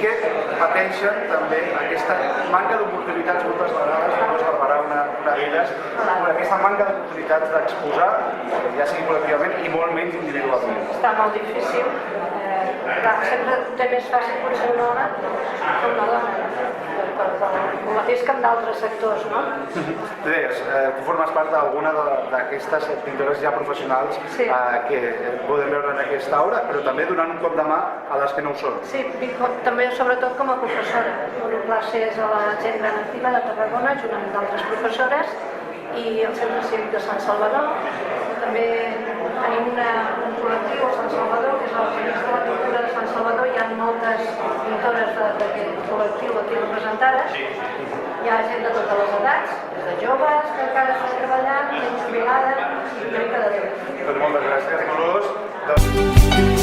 que pateixen també aquesta manca d'oportunitats moltes vegades, com es barbarà una d'elles, aquesta manca d'oportunitats d'exposar, ja sigui col·lectivament i molt menys individualment. Està molt difícil. Clar, sempre té més fàcil potser un home que una dona, el mateix que en d'altres sectors, no? Tu deies, tu formes part d'alguna d'aquestes pintores ja professionals que podem veure en aquesta obra, però també donant un cop de mà a les que no ho són. Sí, també sobretot com a professora. Dono classes a la gent gran activa de Tarragona, junt amb d'altres professores, i el Centre Cívic de Sant Salvador. També tenim un col·lectiu a Sant Salvador, que és el Ministeri de la Cultura de Sant Salvador. Hi ha moltes pintores d'aquest col·lectiu aquí representades. Hi ha gent de totes les edats, des de joves que encara estan treballant, gent jubilada, una mica de tot. Moltes gràcies, Dolors.